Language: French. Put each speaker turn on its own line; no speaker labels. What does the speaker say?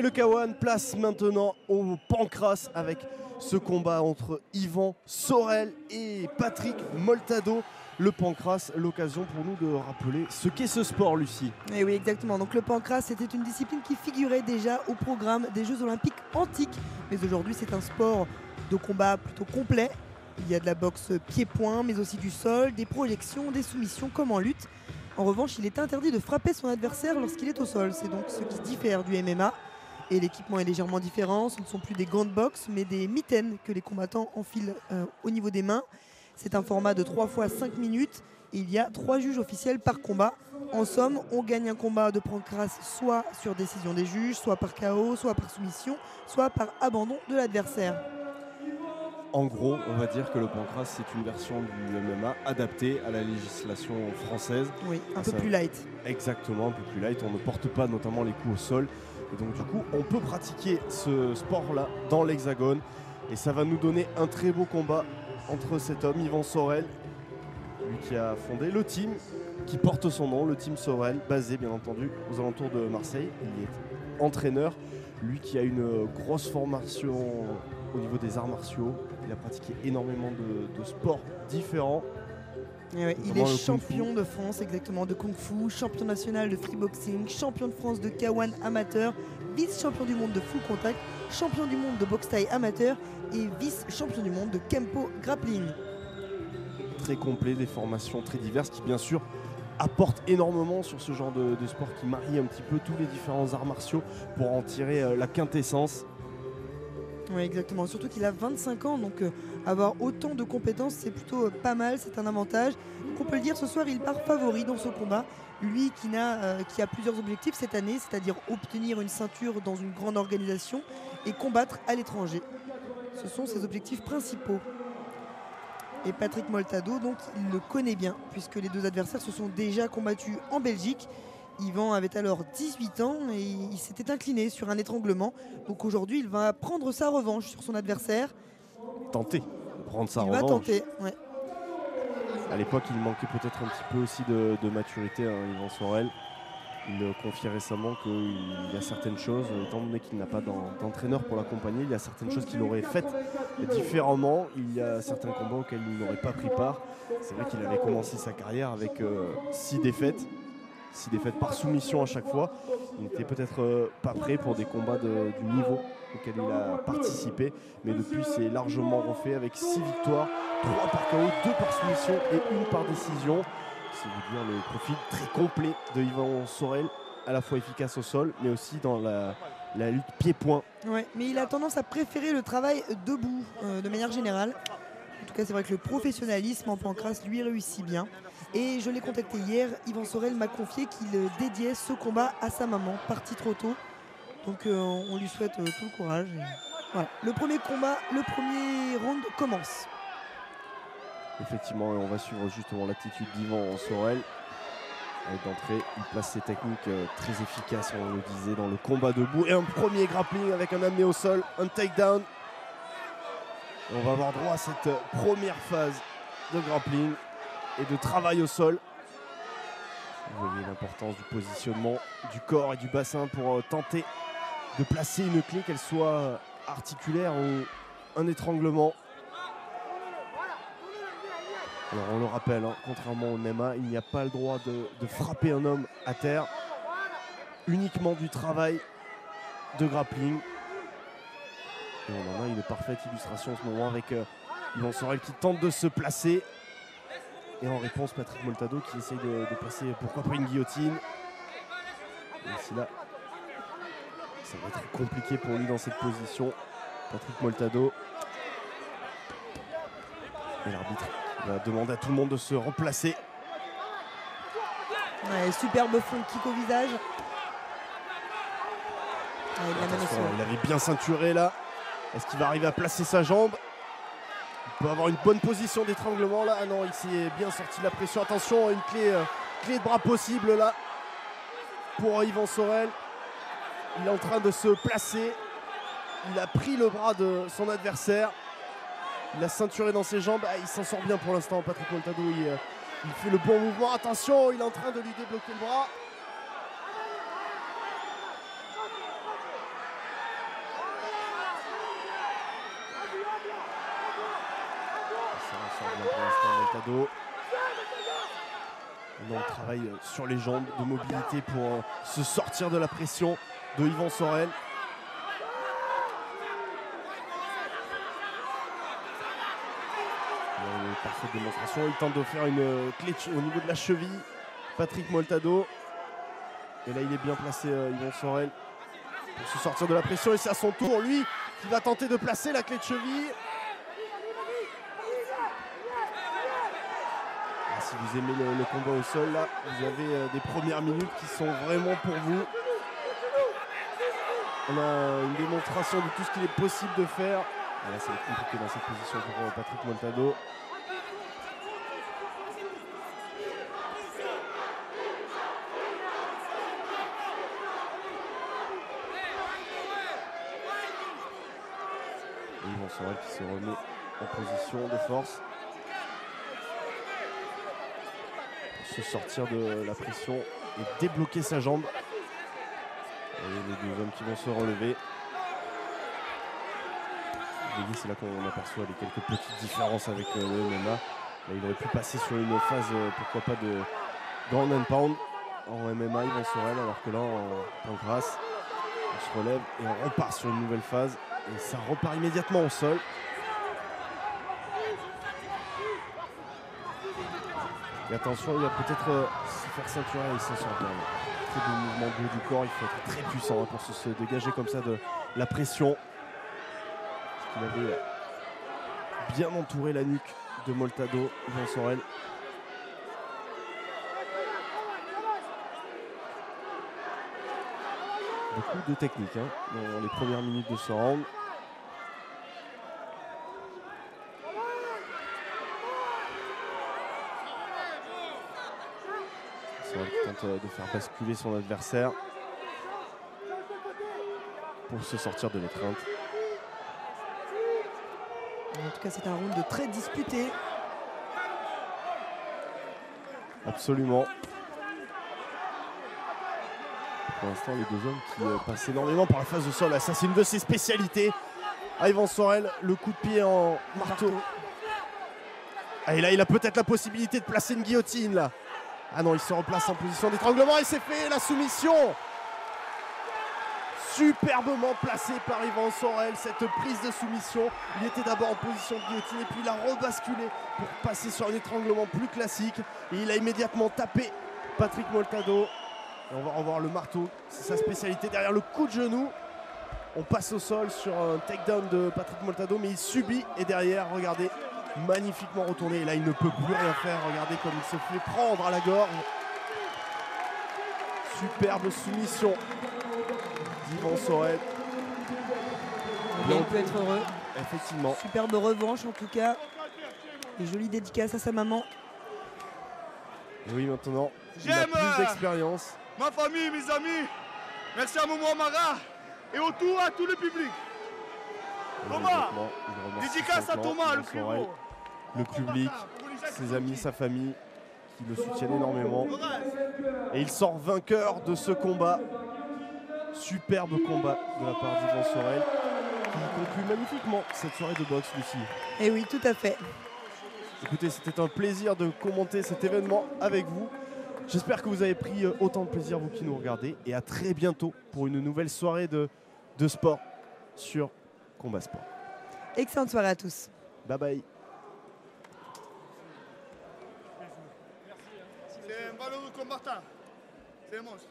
Le K1 place maintenant au Pancrace avec ce combat entre Yvan Sorel et Patrick Moltado. Le Pancrace, l'occasion pour nous de rappeler ce qu'est ce sport, Lucie.
Et oui, exactement. Donc le pancrace, c'était une discipline qui figurait déjà au programme des Jeux Olympiques antiques. Mais aujourd'hui, c'est un sport de combat plutôt complet. Il y a de la boxe pied-point, mais aussi du sol, des projections, des soumissions comme en lutte. En revanche, il est interdit de frapper son adversaire lorsqu'il est au sol. C'est donc ce qui diffère du MMA. Et l'équipement est légèrement différent. Ce ne sont plus des gants de boxe, mais des mitaines que les combattants enfilent au niveau des mains. C'est un format de 3 fois 5 minutes. Et il y a 3 juges officiels par combat. En somme, on gagne un combat de pancrace soit sur décision des juges, soit par KO, soit par soumission, soit par abandon de l'adversaire.
En gros, on va dire que le Pancrace, c'est une version du MMA adaptée à la législation française.
Oui, un peu plus light.
Exactement, un peu plus light. On ne porte pas notamment les coups au sol. Et donc du coup, on peut pratiquer ce sport-là dans l'Hexagone. Et ça va nous donner un très beau combat entre cet homme, Yvan Sorel, lui qui a fondé le team qui porte son nom, le team Sorel, basé bien entendu aux alentours de Marseille. Il est entraîneur, lui qui a une grosse formation au niveau des arts martiaux. Il a pratiqué énormément de sports différents.
Ouais, il est champion de France exactement de Kung Fu, champion national de freeboxing, champion de France de K1 amateur, vice-champion du monde de full contact, champion du monde de boxe thaï amateur et vice-champion du monde de Kempo grappling.
Très complet, des formations très diverses qui bien sûr apportent énormément sur ce genre de sport qui marie un petit peu tous les différents arts martiaux pour en tirer la quintessence.
Oui, exactement. Surtout qu'il a 25 ans, donc avoir autant de compétences, c'est plutôt pas mal, c'est un avantage. Donc on peut le dire, ce soir, il part favori dans ce combat. Lui qui a plusieurs objectifs cette année, c'est-à-dire obtenir une ceinture dans une grande organisation et combattre à l'étranger. Ce sont ses objectifs principaux. Et Patrick Moltado, donc, il le connaît bien, puisque les deux adversaires se sont déjà combattus en Belgique. Yvan avait alors 18 ans et il s'était incliné sur un étranglement. Donc aujourd'hui, il va prendre sa revanche sur son adversaire.
Tenter de prendre sa revanche.
Il va tenter, ouais.
À l'époque, il manquait peut-être un petit peu aussi de maturité, hein, Yvan Sorel. Il confiait récemment qu'il y a certaines choses, étant donné qu'il n'a pas d'entraîneur pour l'accompagner, il y a certaines choses qu'il aurait faites différemment. Il y a certains combats auxquels il n'aurait pas pris part. C'est vrai qu'il avait commencé sa carrière avec 6 défaites. 6 défaites par soumission à chaque fois. Il n'était peut-être pas prêt pour des combats du niveau auquel il a participé. Mais depuis, c'est largement refait avec 6 victoires, 3 par KO, 2 par soumission et 1 par décision. C'est vous dire le profil très complet de Yvan Sorel, à la fois efficace au sol, mais aussi dans la lutte pied-point.
Ouais, mais il a tendance à préférer le travail debout, de manière générale. En tout cas, c'est vrai que le professionnalisme en pancrace lui réussit bien. Et je l'ai contacté hier, Yvan Sorel m'a confié qu'il dédiait ce combat à sa maman, partie trop tôt. Donc on lui souhaite tout le courage. Voilà. Le premier combat, le premier round commence.
Effectivement, on va suivre justement l'attitude d'Yvan Sorel. D'entrée, il place ses techniques très efficaces, on le disait, dans le combat debout. Et un premier grappling avec un amené au sol, un takedown. Et on va avoir droit à cette première phase de grappling et de travail au sol. Vous voyez l'importance du positionnement du corps et du bassin pour tenter de placer une clé, qu'elle soit articulaire ou un étranglement. Alors on le rappelle, hein, contrairement au MMA, il n'y a pas le droit de frapper un homme à terre. Uniquement du travail de grappling. Et on en a une parfaite illustration en ce moment avec Yvan Sorel qui tente de se placer. Et en réponse, Patrick Moltado qui essaye de passer, pourquoi pas une guillotine. Et ici là, ça va être compliqué pour lui dans cette position. Patrick Moltado. Et l'arbitre va demander à tout le monde de se replacer.
Ouais, superbe fond de kick au visage.
Il avait bien ceinturé là. Est-ce qu'il va arriver à placer sa jambe? Il peut avoir une bonne position d'étranglement là. Ah non, il s'est bien sorti de la pression. Attention, une clé de bras possible là pour Yvan Sorel. Il est en train de se placer. Il a pris le bras de son adversaire. Il a ceinturé dans ses jambes. Ah, il s'en sort bien pour l'instant, Patrick Moltado. Il fait le bon mouvement. Attention, il est en train de lui débloquer le bras. Pour l'instant, Moltado. On travaille sur les jambes de mobilité pour se sortir de la pression de Yvan Sorel. Une parfaite démonstration. Il tente de faire une clé au niveau de la cheville. Patrick Moltado. Et là, il est bien placé, Yvan Sorel, pour se sortir de la pression. Et c'est à son tour, lui, qui va tenter de placer la clé de cheville. Si vous aimez le combat au sol, là, vous avez des premières minutes qui sont vraiment pour vous. On a une démonstration de tout ce qu'il est possible de faire. Et là, c'est compliqué dans cette position pour Patrick Moltado. Et Yvan Sorel qui se remet en position de force. Se sortir de la pression et débloquer sa jambe. Et les deux hommes qui vont se relever. C'est là qu'on aperçoit les quelques petites différences avec le MMA. Là, il aurait pu passer sur une phase, pourquoi pas, de ground and pound en MMA, Yvan Sorel, alors que là, en grâce, on se relève et on repart sur une nouvelle phase. Et ça repart immédiatement au sol. Et attention, il va peut-être se faire ceinturer et s'en sortir. Très de mouvement bleu du corps, il faut être très puissant pour se dégager comme ça de la pression. Il avait bien entouré la nuque de Moltado, Yvan Sorel. Beaucoup de technique dans les premières minutes de ce round. Sorel qui tente de faire basculer son adversaire pour se sortir de l'étreinte.
En tout cas, c'est un round très disputé.
Absolument. Pour l'instant, les deux hommes qui passent énormément par la phase de sol. Ça, c'est une de ses spécialités. Yvan Sorel, le coup de pied en marteau. Ah, et là, il a peut-être la possibilité de placer une guillotine. Là. Ah non, il se replace en position d'étranglement et c'est fait la soumission. Superbement placé par Yvan Sorel, cette prise de soumission. Il était d'abord en position de guillotine et puis il a rebasculé pour passer sur un étranglement plus classique. Et il a immédiatement tapé Patrick Moltado. Et on va revoir le marteau, c'est sa spécialité derrière le coup de genou. On passe au sol sur un takedown de Patrick Moltado, mais il subit et derrière, regardez, magnifiquement retourné. Et là, il ne peut plus rien faire. Regardez comme il se fait prendre à la gorge. Superbe soumission d'Yvan Sorel.
Il peut être heureux.
Effectivement.
Superbe revanche en tout cas. Et jolie dédicace à sa maman.
Et oui, maintenant, il a plus d'expérience.
Ma famille, mes amis, merci à Momo Amara et autour à tout le public. Thomas, dédicace à Thomas, le frérot.
Le public, ses amis, sa famille, qui le soutiennent énormément. Et il sort vainqueur de ce combat. Superbe combat de la part d'Yvan Sorel, qui conclut magnifiquement cette soirée de boxe, Lucie.
Et oui, tout à fait.
Écoutez, c'était un plaisir de commenter cet événement avec vous. J'espère que vous avez pris autant de plaisir, vous qui nous regardez. Et à très bientôt pour une nouvelle soirée de sport sur Combat Sport.
Excellente soirée à tous.
Bye bye.
C'est un valeureux combattant. C'est un monstre.